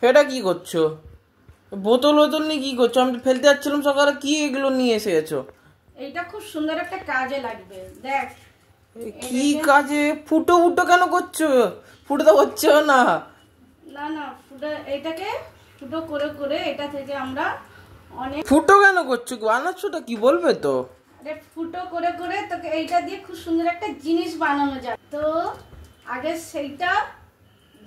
এটা কি করছো? বোতল বোতল নিয়ে কি করছো? আমি তো ফেলতে যাচ্ছিলাম সকালে, কি এগুলো নিয়ে এসে গেছো? এইটা খুব সুন্দর একটা কাজে লাগবে, দেখ। কি কাজে? ফুটো ফুটো কেন করছো? ফুটো তো করছো না। না না, ফুটো, এটাকে ফুটো করে করে এটা থেকে আমরা অনেক। ফুটো কেন করছো? বানাচ্ছোটা কি বলবে তো? আরে ফুটো করে করে তোকে এইটা দিয়ে খুব সুন্দর একটা জিনিস বানানো যায়। তো আগে সেইটা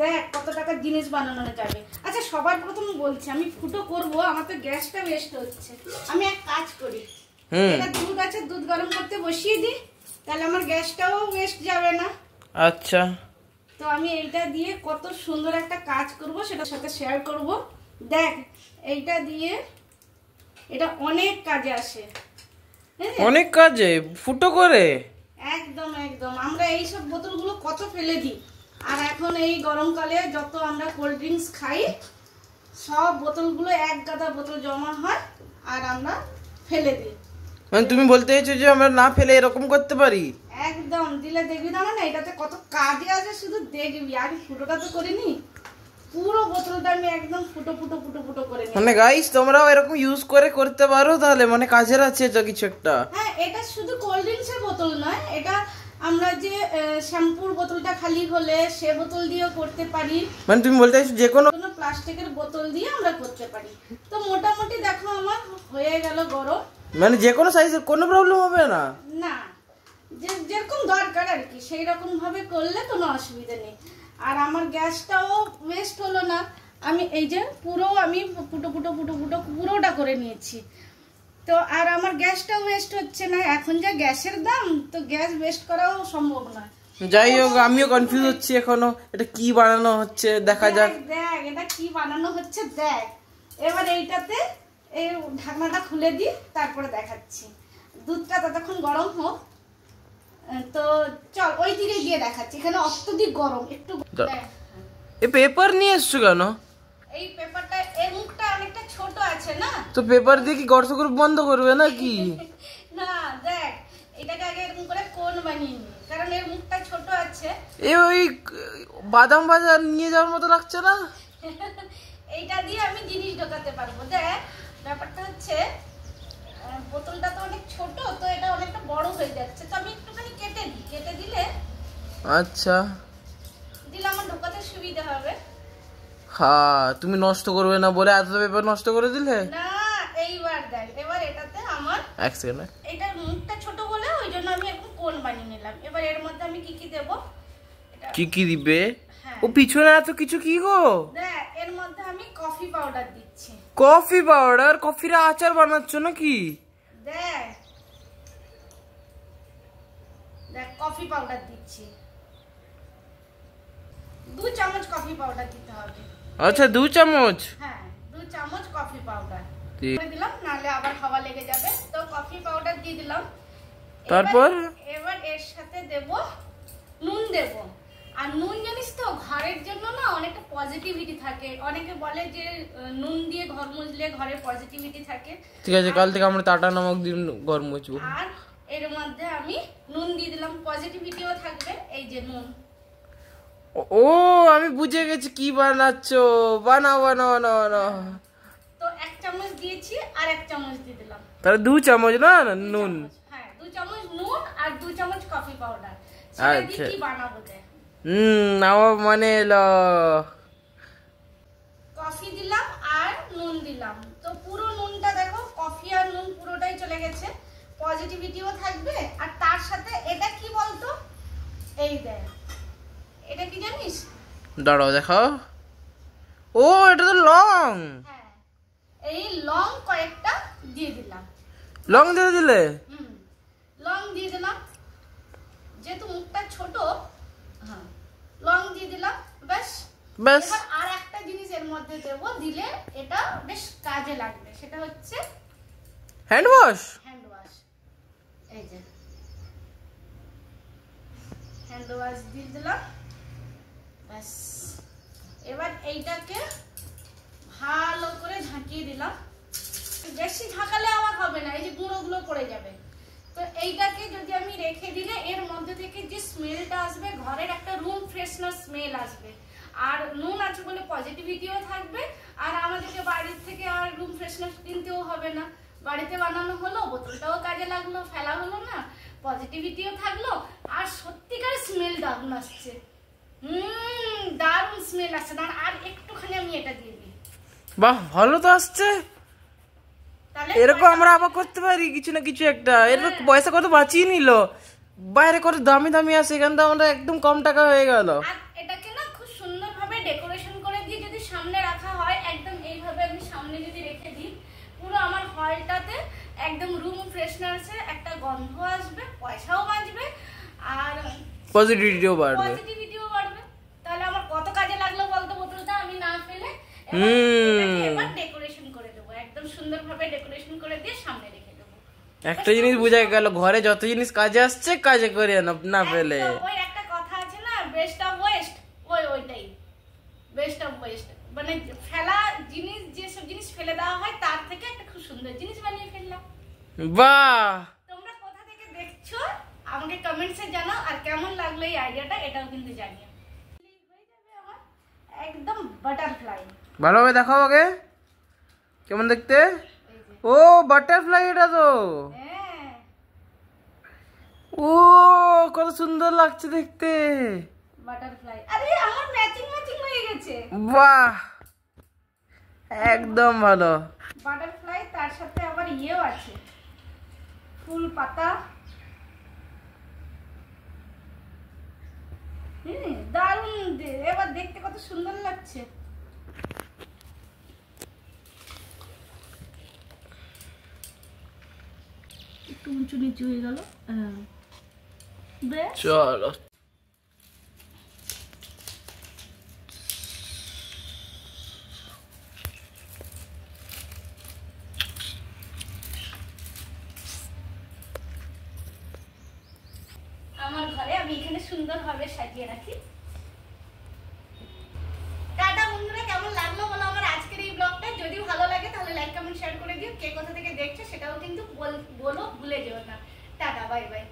দেখ কত টাকার জিনিস বানানো যাবে। আচ্ছা, সবার প্রথম বলছি, আমি ফুটো করব, আমার তো গ্যাসটা ওয়েস্ট হচ্ছে। আমি এক কাজ করি, এটা দুধ আছে, দুধ গরম করতে বসিয়ে দিই, তাহলে আমার গ্যাসটাও ওয়েস্ট যাবে না। আচ্ছা, তো আমি এইটা দিয়ে কত সুন্দর একটা কাজ করব সেটার সাথে শেয়ার করব। দেখ, এইটা দিয়ে এটা অনেক কাজে আসে। অনেক কাজে ফুটো করে? একদম একদম, আমরা এই সব বোতলগুলো কত ফেলে দিই, আর এখন এই গরমকালে যত আমরা কোল্ড ড্রিঙ্কস খাই, সব বোতলগুলো এক গাদা বোতল জমা হয় আর আমরা ফেলে দিই। মানে তুমি বলতে চাইছো যে আমরা না ফেলে এরকম করতে পারি? একদম, দিলে দেখবি না, মানে এটাতে কত কাজে আছে শুধু দেখবি। আমি ফুটোটা তো করিনি, পুরো বোতলটা আমি একদম ফুটো ফুটো ফুটো ফুটো করে নিই। মানে গাইস, তোমরাও এরকম ইউজ করে করতে পারো তাহলে, মানে কাজের আছে যা কিছু একটা। হ্যাঁ, এটা শুধু কোল্ড ড্রিঙ্কসের বোতল নয়, এটা আমরা যে শ্যাম্পুর বোতলটা খালি হলে সে বোতল দিয়েও করতে পারি। মানে তুমি বলতে চাইছো যে কোনো প্লাস্টিকের বোতল দিয়ে আমরা করতে পারি। তো মোটামুটি দেখো আমার হয়ে গেল গরম। মানে যে কোনো সাইজের কোনো প্রবলেম হবে না? না, যেরকম দরকার আর কি সেই রকম ভাবে করলে কোনো অসুবিধা নেই। আর আমার গ্যাসটাও ওয়েস্ট হলো না। আমি এই যে পুরো আমি ফুটো ফুটো ফুটো ফুটো পুরোটা করে নিয়েছি। তো আর আমার গ্যাসটা ওয়েস্ট হচ্ছে না। এখন যা গ্যাসের দাম, তো গ্যাস ওয়েস্ট করাও সম্ভব নয়। যাই হোক, আমিও কনফিউজ হচ্ছি এখনো, এটা কি বানানো হচ্ছে দেখা যাক। দেখ এটা কি বানানো হচ্ছে, দেখ। এবার এইটাতে এই ঢাকনাটা খুলে দিই, তারপরে দেখাচ্ছি। দুধটা ততক্ষণ গরম হোক। তো চল ওই দিকে গিয়ে দেখাচ্ছি, এখানে অত্যধিক গরম একটু। এ পেপার নিয়ে এসছো কেন? এই পেপারটা, এর মুখটা অনেকটা ছোট আছে না, তো পেপার দিয়ে কি গর্ত করে বন্ধ করবে নাকি? না দেখ, এটাকে আগে এরকম করে কোন বানিয়ে নি, কারণ এর মুখটা ছোট আছে। এ ওই বাদাম বাজার নিয়ে যাওয়ার মতো লাগছে না? এইটা দিয়ে আমি জিনিস ঢোকাতে পারবো। দেখ, ব্যাপারটা হচ্ছে বোতলটা তো অনেক ছোট, তো এটা অনেকটা বড় হয়ে যাচ্ছে, তো আমি একটুখানি কেটে দিই, কেটে দিলে আচ্ছা, দিলে আমার ঢোকাতে সুবিধা হবে। হ্যাঁ, তুমি নষ্ট করবে না বলে এত পেপার নষ্ট করে দিলে না। এইবার দেখ, এবার এটাতে আমার এক সেকেন্ড, এটার মুখটা ছোট বলে ওই জন্য আমি এখন কোন বানিয়ে নিলাম। এবার এর মধ্যে আমি কি কি দেবো, কি কি দিবে? ও পিছনে এত কিছু কি গো? দেখ, এর মধ্যে আমি কফি পাউডার দিচ্ছি। Coffee powder? কফির আচার বানাচ্ছ নাকি? দেখ দেখ, কফি পাউডার দিচ্ছি, 2 চামচ কফি পাউডার দিতে হবে। আচ্ছা, 2 চামচ? হ্যাঁ, 2 চামচ কফি পাউডার দিয়ে দিলাম, নালে আবার হাওয়া লেগে যাবে। তো কফি পাউডার দিয়ে দিলাম। তারপর এবার এর সাথে দেব নুন দেব। আর নুন জানিস তো, ঘরের জন্য না অনেকটা পজিটিভিটি থাকে। অনেকে বলে যে নুন দিয়ে ঘর মুছলে ঘরে পজিটিভিটি থাকে। ঠিক আছে, কাল থেকে আমরা টাটা নামক দিন ঘর মুছবো। আর এর মধ্যে আমি নুন দিয়ে দিলাম, পজিটিভিটিও থাকবে। এই যে নুন। ও, আমি বুঝে গেছি কি বানাচ্ছো। বানাও বানাও বানাও। তো 1 চামচ দিয়েছি, আর 1 চামচ দিয়ে দিলাম। তাহলে 2 চামচ না নুন? হ্যাঁ, 2 চামচ নুন আর 2 চামচ কফি পাউডার। সেটা দিয়ে কি বানাবো দেখ। নাও মানে এলো। কফি দিলাম আর নুন দিলাম, তো পুরো নুনটা দেখো, কফি আর নুন পুরোটাই চলে গেছে। পজিটিভিটিও থাকবে। আর তার সাথে এটা কি বলতো, এই দেখ, এটা কি জানিস? দাঁড়াও দেখাও। ও, এটা তো লং। হ্যাঁ, এই লং কয়েকটা দিয়ে দিলাম। লং দিয়ে দিলে? লং দিয়ে দিলাম, যেহেতু মুখটা ছোট। হ্যাঁ, লং দিয়ে দিলাম, ব্যাস। ব্যাস। এবার আর একটা জিনিস এর মধ্যে দেব, দিলে এটা বেশ কাজে লাগবে, সেটা হচ্ছে হ্যান্ড ওয়াশ। Hand wash. এই যে হ্যান্ড ওয়াশ দিয়ে দিলাম, ব্যাস। এবার এইটাকে ভালো করে ঝাঁকিয়ে দিলাম। বেশি ঝাঁকালে আমার হবে না, এই যে গুঁড়োগুলো পড়ে যাবে। তো এইটাকে যদি আমি রেখে দিলে এর মধ্যে থেকে যে স্মেলটা আসবে, ঘরের একটা রুম ফ্রেশনার স্মেল আসবে। আর নুন আছে আছে বলে পজিটিভিটিও থাকবে, আর আমাদেরকে বাড়ির থেকে আর রুম ফ্রেশনার কিনতেও হবে না, বাড়িতে বানানো হলো, বোতলটাও কাজে লাগলো, ফেলা হলো না, পজিটিভিটিও থাকলো, আর সত্যিকার স্মেল দারুণ আসছে। দারুণ স্মেল আসছে। দাঁড়ান আর একটুখানি আমি এটা দিয়ে দিই। বাহ, ভালো তো আসছে। এরকম আমরা আবার করতে পারি কিছু না কিছু একটা। এরকম পয়সা কত বাঁচিয়ে নিল, বাইরে কত দামি দামি আছে, এখান থেকে আমরা একদম কম টাকা হয়ে গেল। আর এটাকে না খুব সুন্দরভাবে ডেকোরেশন করে দিয়ে যদি সামনে রাখা হয়, একদম এইভাবে আমি সামনে যদি রেখে দিই, পুরো আমার হলটাতে একদম রুম ফ্রেশনারসের একটা গন্ধ আসবে, পয়সাও বাঁচবে আর পজিটিভিটিও বাড়বে। তাহলে আমার কত কাজে লাগলো বলতো বোতলটা আমি না ফেলে এবার ডেকোরেশন করে দেবো, একদম সুন্দরভাবে ডেকোরেশন করে দিয়ে সামনে রেখে দেবো। একটা জিনিস বোঝা গেল, ঘরে যত জিনিস কাজে আসছে কাজে করে না ফেলে। ওই একটা কথা আছে না, বেস্ট অফ ওয়েস্ট, ওইটাই বেস্ট অফ ওয়েস্ট, মানে ফেলা জিনিস, যেসব জিনিস ফেলে দেওয়া হয় তার থেকে একটা খুব সুন্দর জিনিস বানিয়ে ফেললাম। বাহ, তোমরা কোথা থেকে দেখছো আমাকে কমেন্টসে জানাও, আর কেমন লাগলো এই আইডিয়াটা এটাও কিন্তু জানিও। হয়ে যাবে আমার একদম বাটারফ্লাই। ভালোভাবে দেখাও আগে কেমন দেখতে। ও বাটারফ্লাই, এটা তো ও কত সুন্দর লাগছে দেখতে, বাটারফ্লাই। আরে আমার ম্যাচিং হয়ে গেছে। বাহ, একদম ভালো। বাটারফ্লাই, তার সাথে আবার ইয়েও আছে, ফুল পাতা। দারুণ, এবার দেখতে কত সুন্দর লাগছে। একটু উঁচু নিচু হয়ে গেল। চলো আমার ঘরে আমি এখানে সুন্দরভাবে সাজিয়ে রাখি। টাটা বন্ধুরা, কেমন লাগলো বলো আমার আজকের এই ব্লগটা। যদি ভালো লাগে তাহলে লাইক কমেন্ট শেয়ার করে দিও। কে কোথা থেকে দেখছো সেটাও কিন্তু বলো, ভুলে যেও না। Tata, bye bye.